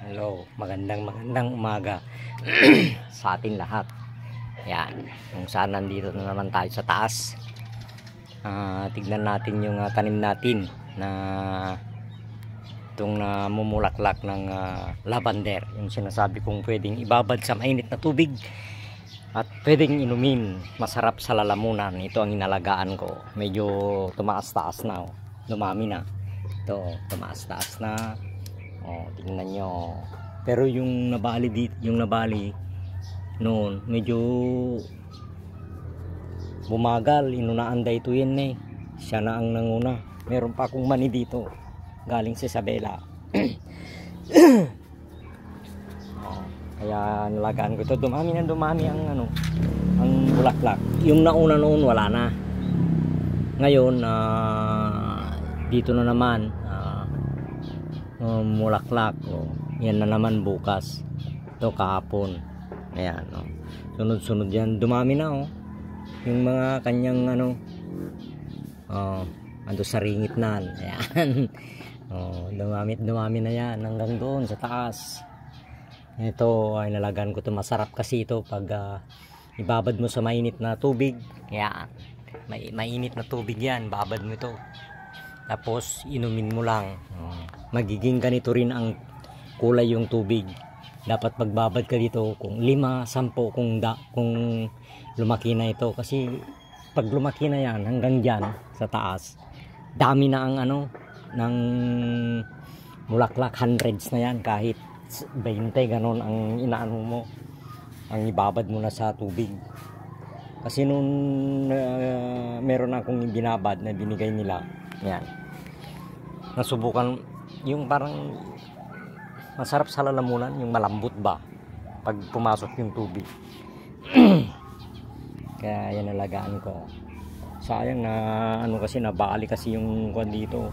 Hello, magandang umaga sa atin lahat. Yan, kung saan nandito na naman tayo sa taas. Tignan natin yung tanim natin na itong namumulaklak ng lavender. Yung sinasabi kong pwedeng ibabad sa mainit na tubig at pwedeng inumin. Masarap sa lalamunan. Ito ang inalagaan ko. Medyo tumaas-taas na. Dumami na. Ito, tumaas-taas na. Tingnan nyo. Pero yung nabali dito, yung nabali noon, medyo bumagal. Inunaan da ito yan eh. Siya na ang nanguna. Meron pa akong mani dito. Galing sa Isabela. Kaya nalagaan ko ito. Dumami ang ang bulaklak. Yung nauna noon wala na. Ngayon, dito na naman. Mulaklak. Yan na naman bukas. Ito kahapon. Ayan. Sunod-sunod yan. Dumami na. Yung mga kanyang ando sa ringit na. Ayan. Dumami na yan. Hanggang doon sa taas. Ito ay nalagaan ko ito. Masarap kasi ito pag ibabad mo sa mainit na tubig. Ayan. Mainit na tubig yan. Babad mo ito. Tapos inumin mo lang. Magiging ganito rin ang kulay yung tubig. Dapat pagbabad ka dito kung 5, 10 kung lumaki na ito, kasi pag lumaki na yan hanggang diyan sa taas, dami na ang ng bulaklak, hundreds na yan, kahit 20 ganon ang inaano mo, ang ibabad mo na sa tubig. Kasi noon meron akong binabad na binigay nila. Yan. Nasubukan yung parang masarap sa lalamunan, yung malambot ba pag pumasok yung tubig. Kaya yan nalagaan ko. Sayang na kasi nabali kasi yung kwan dito.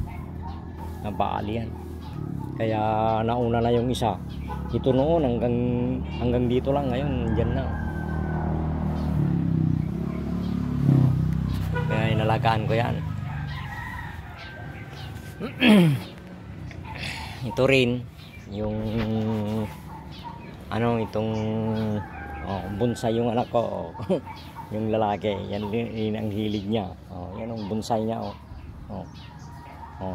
Nabali yan. Kaya nauna na yung isa. Ito noon hanggang dito lang, ngayon diyan na. Kaya inalagaan ko yan. Ito rin yung itong bonsai yung anak ko. Yung lalaki, yan ang hilig niya. Yan ang bonsai niya.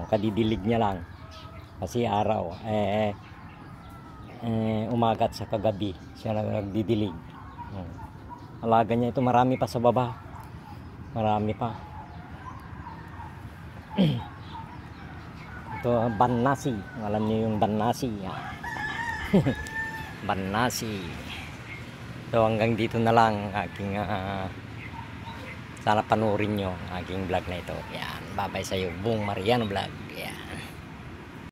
Kadidilig niya lang kasi araw umagat sa kagabi siya nagdidilig. Alaga niya ito. Marami pa sa baba, marami pa. Ito Bannasi, alam niyo yung Bannasi. Bannasi. So hanggang dito na lang aking sana panoorin nyo aking vlog na ito. Yan, bye bye sa iyo. Bong Mariano Vlog. Yan.